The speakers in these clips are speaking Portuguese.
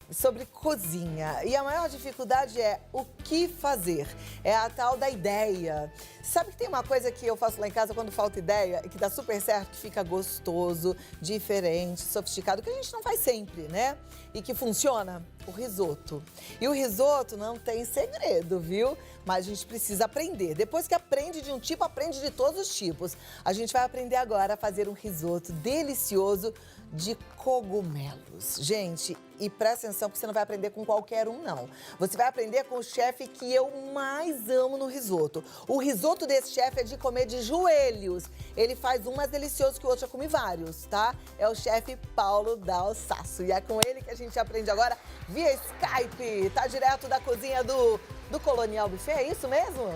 sobre cozinha. E a maior dificuldade é o que fazer. É a tal da ideia. Sabe que tem uma coisa que eu faço lá em casa quando falta ideia e que dá super certo, que fica gostoso, diferente, sofisticado, que a gente não faz sempre, né? E que funciona? O risoto. E o risoto não tem segredo, viu? Mas a gente precisa aprender. Depois que aprende de um tipo, aprende de todos os tipos. A gente vai aprender agora a fazer um risoto delicioso de cogumelos. Gente, e presta atenção porque você não vai aprender com qualquer um, não. Você vai aprender com o chefe que eu mais amo no risoto. O risoto desse chefe é de comer de joelhos. Ele faz um mais delicioso que o outro, já comi vários, tá? É o chefe Paulo Dalsasso. E é com ele que a gente aprende agora via Skype. Tá direto da cozinha do Colonial Buffet, é isso mesmo?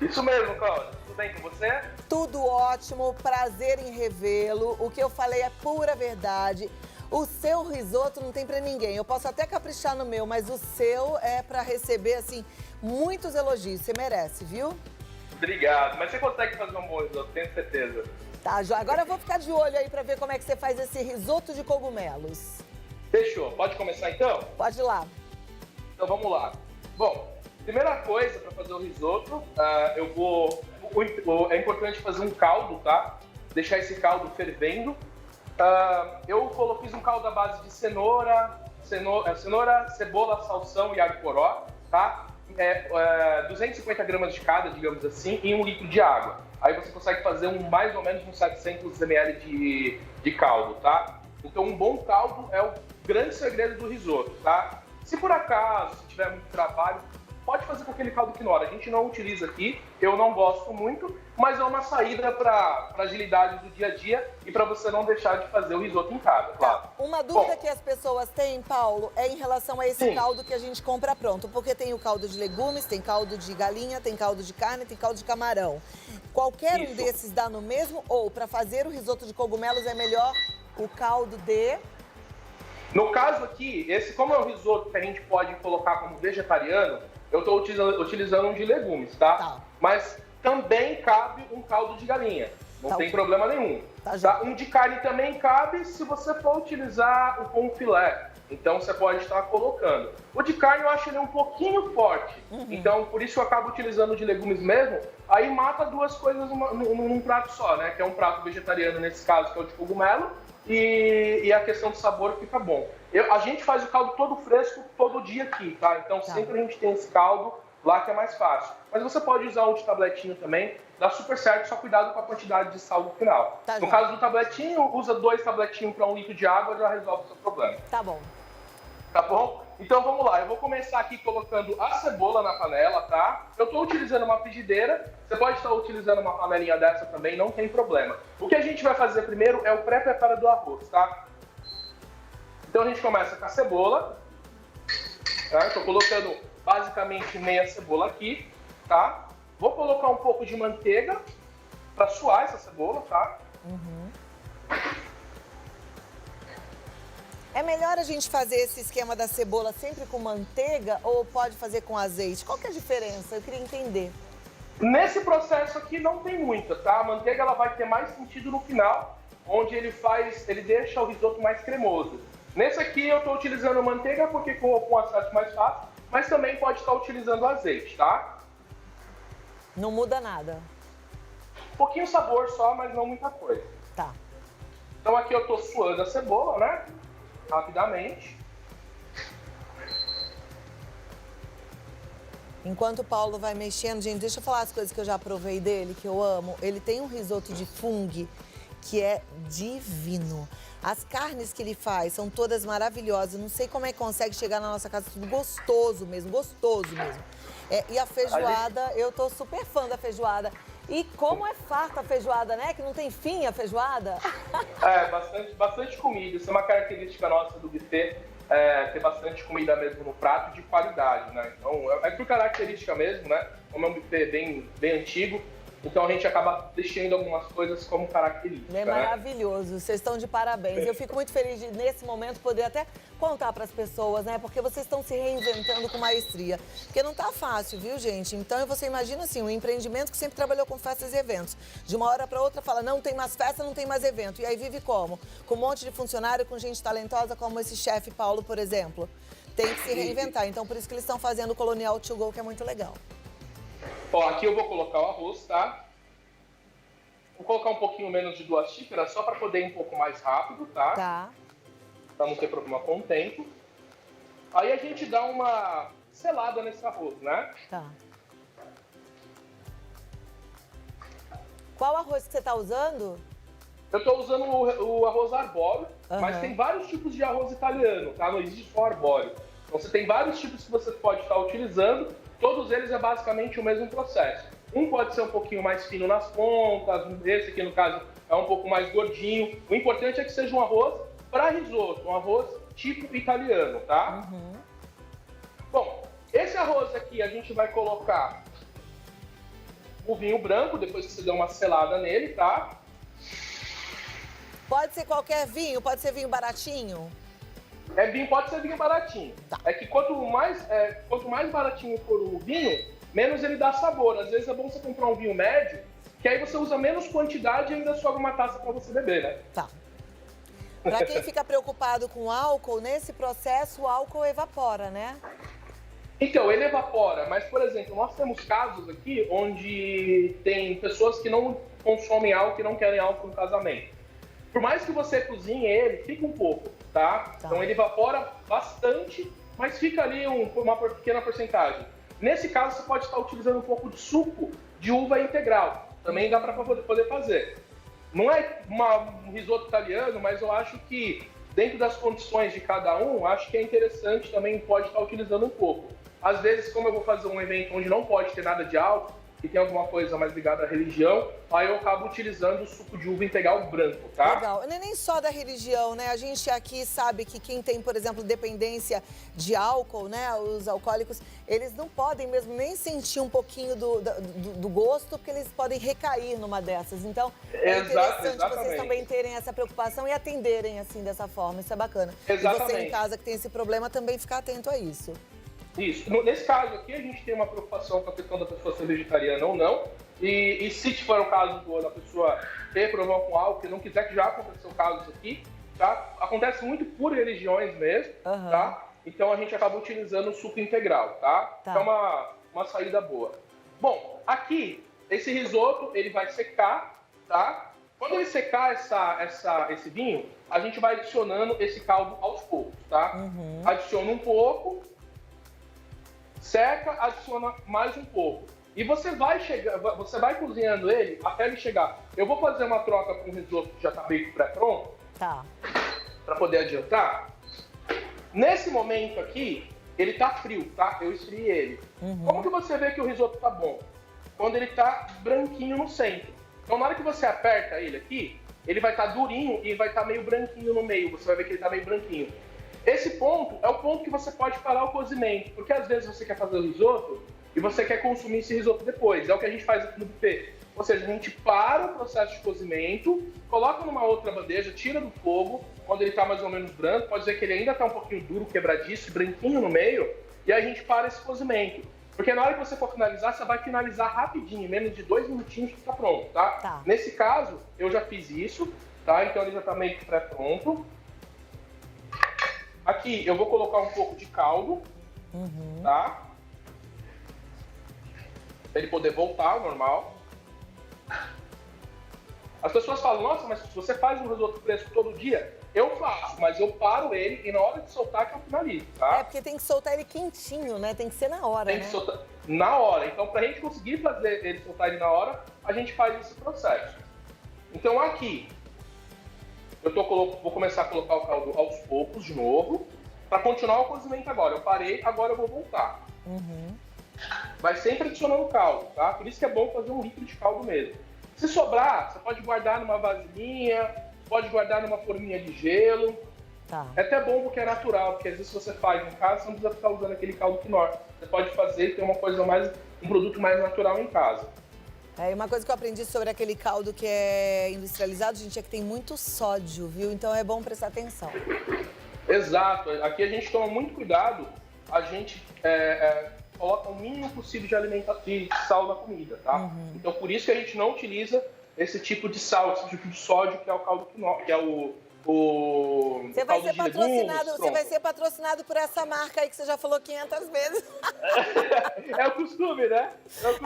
Isso mesmo, Cláudia. Tudo bem com você? Tudo ótimo, prazer em revê-lo. O que eu falei é pura verdade. O seu risoto não tem pra ninguém. Eu posso até caprichar no meu, mas o seu é pra receber, assim, muitos elogios. Você merece, viu? Obrigado. Mas você consegue fazer um bom risoto, tenho certeza. Tá, Jó. Agora eu vou ficar de olho aí pra ver como é que você faz esse risoto de cogumelos. Fechou. Pode começar então? Pode ir lá. Então vamos lá. Bom, primeira coisa para fazer o risoto, é importante fazer um caldo, tá? Deixar esse caldo fervendo. Eu fiz um caldo à base de cenoura, cebola, salsão e alho poró, tá? 250 gramas de cada, digamos assim, em 1 litro de água. Aí você consegue fazer mais ou menos uns 700 ml de caldo, tá? Então um bom caldo é o grande segredo do risoto, tá? Se por acaso, se tiver muito trabalho, pode fazer com aquele caldo quinoa. A gente não utiliza aqui, eu não gosto muito, mas é uma saída para agilidade do dia a dia e para você não deixar de fazer o risoto em casa, claro. Tá. Uma dúvida que as pessoas têm, Paulo, é em relação a esse caldo que a gente compra pronto. Porque tem o caldo de legumes, tem caldo de galinha, tem caldo de carne, tem caldo de camarão. Qualquer um desses dá no mesmo? Ou para fazer o risoto de cogumelos é melhor o caldo de... No caso aqui, como é um risoto que a gente pode colocar como vegetariano, eu estou utilizando um de legumes, tá? Mas também cabe um caldo de galinha, não tem problema nenhum. Tá? Um de carne também cabe se você for utilizar o com filé, então você pode estar colocando. O de carne eu acho ele um pouquinho forte, então por isso eu acabo utilizando o de legumes mesmo, aí mata duas coisas num prato só, né? Que é um prato vegetariano nesse caso, que é o de cogumelo, e a questão do sabor fica bom. A gente faz o caldo todo fresco, todo dia aqui, tá? Então sempre a gente tem esse caldo lá que é mais fácil. Mas você pode usar um de tabletinho também, dá super certo, só cuidado com a quantidade de sal no final. No caso do tabletinho, usa 2 tabletinhos para 1 litro de água, já resolve o seu problema. Tá bom. Tá bom? Então vamos lá, eu vou começar aqui colocando a cebola na panela, tá? Eu estou utilizando uma frigideira, você pode estar utilizando uma panelinha dessa também, não tem problema. O que a gente vai fazer primeiro é o pré-preparo do arroz, tá? Então a gente começa com a cebola, tá? Estou colocando basicamente meia cebola aqui, tá? Vou colocar um pouco de manteiga para suar essa cebola, tá? É melhor a gente fazer esse esquema da cebola sempre com manteiga ou pode fazer com azeite? Qual que é a diferença? Eu queria entender. Nesse processo aqui não tem muita, tá? A manteiga ela vai ter mais sentido no final, onde ele deixa o risoto mais cremoso. Nesse aqui eu estou utilizando manteiga porque com acesso mais fácil, mas também pode estar utilizando azeite, tá? Não muda nada. Um pouquinho sabor só, mas não muita coisa. Tá. Então aqui eu estou suando a cebola, né? Rapidamente. Enquanto o Paulo vai mexendo, gente, deixa eu falar as coisas que eu já provei dele, que eu amo. Ele tem um risoto de fungo que é divino. As carnes que ele faz são todas maravilhosas. Não sei como é que consegue chegar na nossa casa, tudo gostoso mesmo, gostoso mesmo. E a feijoada, eu tô super fã da feijoada. E como é farta a feijoada, né? Que não tem fim a feijoada. Bastante comida. Isso é uma característica nossa do buffet, ter bastante comida mesmo no prato de qualidade, né? Então, é por característica mesmo, né? Como é um buffet bem antigo, Então a gente acaba deixando algumas coisas como característica. É maravilhoso, vocês estão de parabéns. Eu fico muito feliz de, nesse momento, poder até contar para as pessoas, né? Porque vocês estão se reinventando com maestria. Porque não tá fácil, viu, gente? Então você imagina assim, um empreendimento que sempre trabalhou com festas e eventos. De uma hora para outra fala, não tem mais festa, não tem mais evento. E aí vive como? Com um monte de funcionário, com gente talentosa, como esse chefe Paulo, por exemplo. Tem que se reinventar. Então por isso que eles estão fazendo o Colonial to Go, que é muito legal. Ó, aqui eu vou colocar o arroz, tá? Vou colocar um pouquinho menos de 2 xícaras, só para poder ir um pouco mais rápido, tá? Tá. Para não ter problema com o tempo. Aí a gente dá uma selada nesse arroz, né? Tá. Qual arroz que você tá usando? Eu estou usando o arroz arbóreo, mas tem vários tipos de arroz italiano, tá? Não existe só arbóreo. Então você tem vários tipos que você pode estar utilizando, todos eles é basicamente o mesmo processo. Um pode ser um pouquinho mais fino nas pontas, esse aqui no caso é um pouco mais gordinho. O importante é que seja um arroz para risoto, um arroz tipo italiano, tá? Bom, esse arroz aqui a gente vai colocar o vinho branco, depois que você der uma selada nele, tá? Pode ser qualquer vinho? Pode ser vinho baratinho? Pode ser vinho baratinho. Tá. É que quanto mais baratinho for o vinho, menos ele dá sabor. Às vezes é bom você comprar um vinho médio, que aí você usa menos quantidade e ainda sobra uma taça para você beber, né? Tá. Para quem fica preocupado com álcool, nesse processo o álcool evapora, né? Então, ele evapora, mas, por exemplo, nós temos casos aqui onde tem pessoas que não consomem álcool e não querem álcool no casamento. Por mais que você cozinhe ele, fica um pouco, tá? Então ele evapora bastante, mas fica ali uma pequena porcentagem. Nesse caso, você pode estar utilizando um pouco de suco de uva integral. Também dá para poder fazer. Não é um risoto italiano, mas eu acho que, dentro das condições de cada um, acho que é interessante também, pode estar utilizando um pouco. Às vezes, como eu vou fazer um evento onde não pode ter nada de álcool, e tem alguma coisa mais ligada à religião, aí eu acabo utilizando o suco de uva integral branco, tá? Legal. Não é nem só da religião, né? A gente aqui sabe que quem tem, por exemplo, dependência de álcool, né? Os alcoólicos, eles não podem mesmo nem sentir um pouquinho do gosto, porque eles podem recair numa dessas. Então, é interessante vocês também terem essa preocupação e atenderem assim, dessa forma. Isso é bacana. Exatamente. E você em casa que tem esse problema também ficar atento a isso. Isso. Nesse caso aqui, a gente tem uma preocupação com a questão da pessoa ser vegetariana ou não. E se for o caso da pessoa ter problema com álcool, e não quiser, que já aconteceu casos aqui, tá? Acontece muito por religiões mesmo, tá? Então a gente acaba utilizando o suco integral, tá? É uma saída boa. Bom, aqui, esse risoto, ele vai secar, tá? Quando ele secar esse vinho, a gente vai adicionando esse caldo aos poucos, tá? Adiciona um pouco, seca, adiciona mais um pouco. E você vai cozinhando ele até ele chegar. Eu vou fazer uma troca com o risoto que já está meio pré-pronto. Tá. Para poder adiantar. Nesse momento aqui, ele tá frio, tá? Eu esfriei ele. Como que você vê que o risoto tá bom? Quando ele tá branquinho no centro. Então, na hora que você aperta ele aqui, ele vai estar durinho e vai estar meio branquinho no meio. Você vai ver que ele tá meio branquinho. Esse ponto é o ponto que você pode parar o cozimento, porque às vezes você quer fazer o risoto e você quer consumir esse risoto depois. É o que a gente faz aqui no buffet. Ou seja, a gente para o processo de cozimento, coloca numa outra bandeja, tira do fogo, quando ele está mais ou menos branco, pode dizer que ele ainda está um pouquinho duro, quebradiço, branquinho no meio, e a gente para esse cozimento. Porque na hora que você for finalizar, você vai finalizar rapidinho, menos de 2 minutinhos que está pronto, tá? Nesse caso, eu já fiz isso, tá? Então ele já está meio que pré-pronto. Aqui eu vou colocar um pouco de caldo, tá? Pra ele poder voltar ao normal. As pessoas falam, nossa, mas se você faz um risoto fresco todo dia, eu faço, mas eu paro ele e na hora de soltar que eu finalizo, tá? É, porque tem que soltar ele quentinho, né? Tem que ser na hora, Tem que soltar na hora. Então, pra gente conseguir fazer ele soltar ele na hora, a gente faz esse processo. Então aqui, vou começar a colocar o caldo aos poucos de novo, para continuar o cozimento agora. Eu parei, agora eu vou voltar. Vai sempre adicionando caldo, tá? Por isso que é bom fazer 1 litro de caldo mesmo. Se sobrar, você pode guardar numa vasilhinha, pode guardar numa forminha de gelo. Tá. É até bom porque é natural, porque às vezes você faz em casa, você não precisa ficar usando aquele caldo Knorr. Você pode fazer e ter um produto mais natural em casa. E uma coisa que eu aprendi sobre aquele caldo que é industrializado, gente, é que tem muito sódio, viu? Então é bom prestar atenção. Exato. Aqui a gente toma muito cuidado, a gente coloca o mínimo possível de sal na comida, tá? Então por isso que a gente não utiliza esse tipo de sal, esse tipo de sódio, que é o caldo que é você vai ser patrocinado, você vai ser patrocinado por essa marca aí que você já falou 500 vezes. É o costume, né?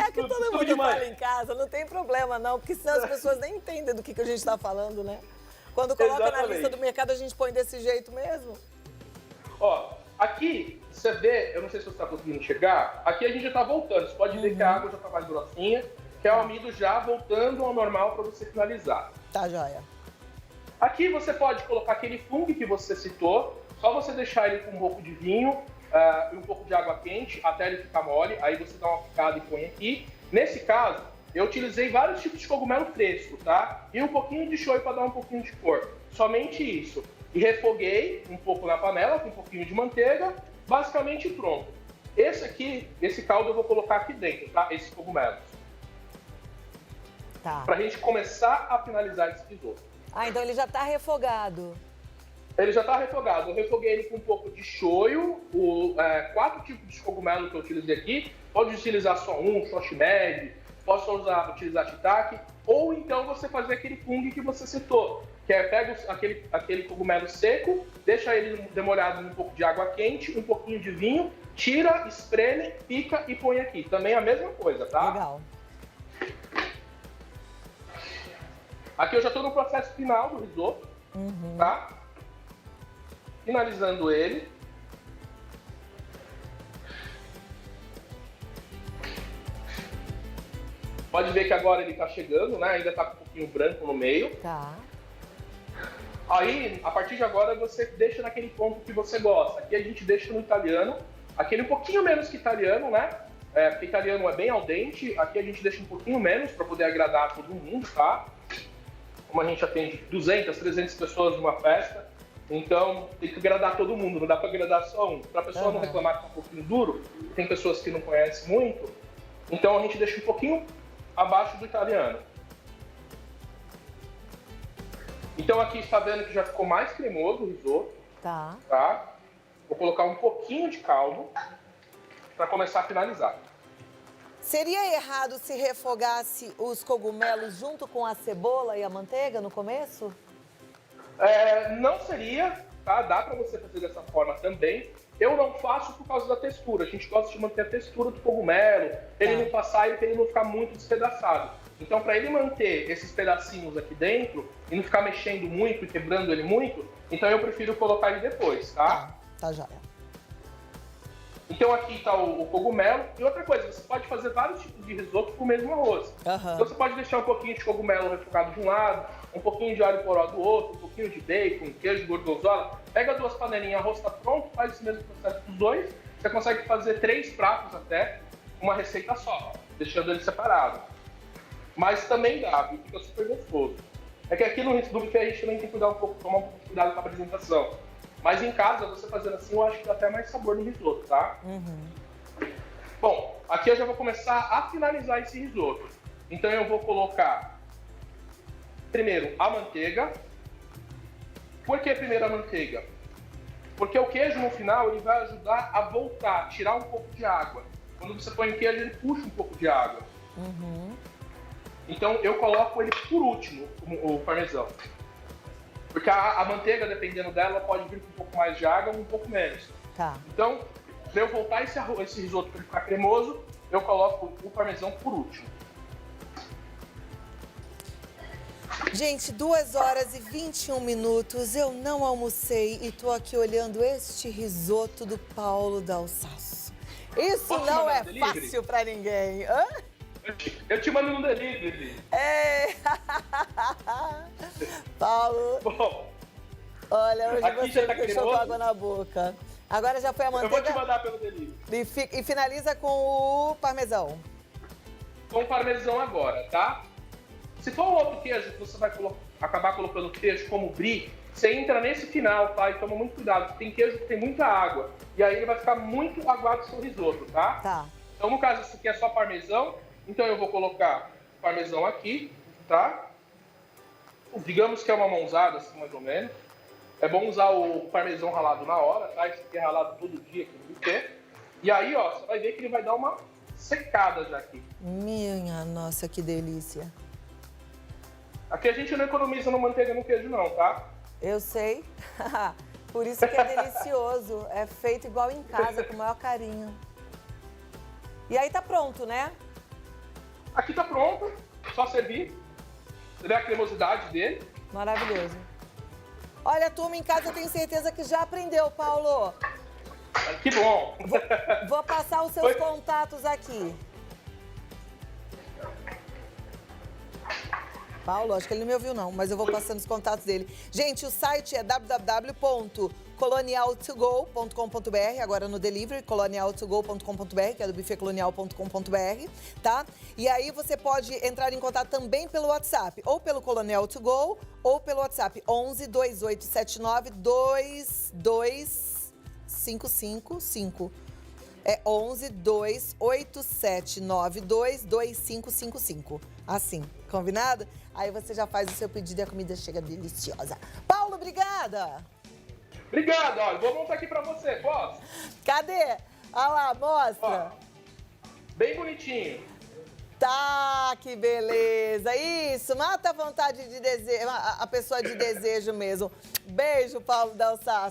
É que todo mundo fala em casa, não tem problema não, porque senão as pessoas nem entendem do que a gente está falando, né? Quando coloca na lista do mercado, a gente põe desse jeito mesmo. Ó, aqui, você vê, eu não sei se você está conseguindo enxergar, aqui a gente já está voltando. Você pode ver que a água já está mais grossinha, que é o amido já voltando ao normal para você finalizar. Tá, joia. Aqui você pode colocar aquele fungo que você citou, só você deixar ele com um pouco de vinho e um pouco de água quente até ele ficar mole, aí você dá uma picada e põe aqui. Nesse caso, eu utilizei vários tipos de cogumelo fresco, tá? E um pouquinho de shoyu para dar um pouquinho de cor. Somente isso. E refoguei um pouco na panela com um pouquinho de manteiga, basicamente pronto. Esse caldo eu vou colocar aqui dentro, tá? Esses cogumelos. Tá. Pra gente começar a finalizar esse risoto. Então ele já tá refogado. Ele já está refogado. Eu refoguei ele com um pouco de shoyu, 4 tipos de cogumelo que eu utilizei aqui. Pode utilizar só um, shoshimeg, posso utilizar shiitake, ou então você fazer aquele fungo que você citou, que é pega aquele cogumelo seco, deixa ele demolhado em um pouco de água quente, um pouquinho de vinho, tira, espreme, pica e põe aqui. Também a mesma coisa, tá? Legal. Aqui eu já estou no processo final do risoto, tá? Finalizando ele. Pode ver que agora ele está chegando, né? Ainda está com um pouquinho branco no meio. Tá. Aí, a partir de agora, você deixa naquele ponto que você gosta. Aqui a gente deixa no italiano, aquele um pouquinho menos que italiano, né? Porque italiano é bem al dente. Aqui a gente deixa um pouquinho menos para poder agradar todo mundo, tá? Como a gente atende 200, 300 pessoas numa festa, então tem que agradar todo mundo, não dá para agradar só um. Para a pessoa não reclamar que é um pouquinho duro, tem pessoas que não conhecem muito, então a gente deixa um pouquinho abaixo do italiano. Então aqui está vendo que já ficou mais cremoso o risoto. Tá? Vou colocar um pouquinho de caldo para começar a finalizar. Seria errado se refogasse os cogumelos junto com a cebola e a manteiga no começo? Não seria, tá? Dá para você fazer dessa forma também. Eu não faço por causa da textura. A gente gosta de manter a textura do cogumelo, ele não passar e ele não ficar muito despedaçado. Então, para ele manter esses pedacinhos aqui dentro e não ficar mexendo muito e quebrando ele muito, então eu prefiro colocar ele depois, tá? Tá joia. Então aqui está o cogumelo. E outra coisa, você pode fazer vários tipos de risoto com o mesmo arroz. Então você pode deixar um pouquinho de cogumelo refogado de um lado, um pouquinho de alho poró do outro, um pouquinho de bacon, queijo gorgonzola. Pega 2 panelinhas, arroz está pronto, faz esse mesmo processo dos dois. Você consegue fazer 3 pratos até, uma receita só, deixando ele separado. Mas também dá, viu? Fica super gostoso. É que aqui no buffet a gente também tem que cuidar tomar um pouco de cuidado com a apresentação. Mas em casa, você fazendo assim, eu acho que dá até mais sabor no risoto, tá? Bom, aqui eu já vou começar a finalizar esse risoto. Então eu vou colocar primeiro a manteiga. Por que primeiro a manteiga? Porque o queijo no final ele vai ajudar a voltar, tirar um pouco de água. Quando você põe o queijo, ele puxa um pouco de água. Então eu coloco ele por último, o parmesão. Porque a manteiga, dependendo dela, pode vir com um pouco mais de água ou um pouco menos. Então, para eu voltar esse risoto para ele ficar cremoso, eu coloco o parmesão por último. Gente, 2 horas e 21 minutos, eu não almocei e tô aqui olhando este risoto do Paulo D'Alsasso. Isso não é fácil para ninguém. Eu te mando no delivery. Paulo. Bom, olha, hoje aqui você já tá me deixou com água na boca. Agora já foi a manteiga. Eu vou te mandar pelo delivery. E finaliza com o parmesão. Com o parmesão agora, tá? Se for um outro queijo que você vai acabar colocando queijo como brie, você entra nesse final, tá? E toma muito cuidado, tem queijo que tem muita água. E aí ele vai ficar muito aguado o seu risoto, tá? Tá. Então, no caso, isso aqui é só parmesão. Então eu vou colocar parmesão aqui, tá? Digamos que é uma mãozada, assim, mais ou menos. É bom usar o parmesão ralado na hora, tá? Esse aqui é ralado todo dia aqui no buffet. E aí, ó, você vai ver que ele vai dar uma secada já aqui. Minha nossa, que delícia. Aqui a gente não economiza no manteiga e no queijo não, tá? Eu sei. Por isso que é delicioso. É feito igual em casa, com o maior carinho. E aí tá pronto, né? Aqui tá pronto, só servir. Você vê a cremosidade dele. Maravilhoso. Olha, a turma em casa eu tenho certeza que já aprendeu, Paulo. Que bom. Vou passar os seus contatos aqui. Paulo, acho que ele não me ouviu não, mas eu vou passando os contatos dele. Gente, o site é www.colonial2go.com.br, agora no delivery, colonial2go.com.br, que é do buffetcolonial.com.br, tá? E aí você pode entrar em contato também pelo WhatsApp, ou pelo Colonial to Go, ou pelo WhatsApp 11 2879 22555. É 11 28792 2555. Assim, combinado? Aí você já faz o seu pedido e a comida chega deliciosa. Paulo, obrigada! Obrigado, olha, vou montar aqui pra você, posso? Cadê? Olha lá, mostra. Ó, bem bonitinho. Tá, que beleza. Isso, mata a vontade de desejo, a pessoa de desejo mesmo. Beijo, Paulo Del Sasso.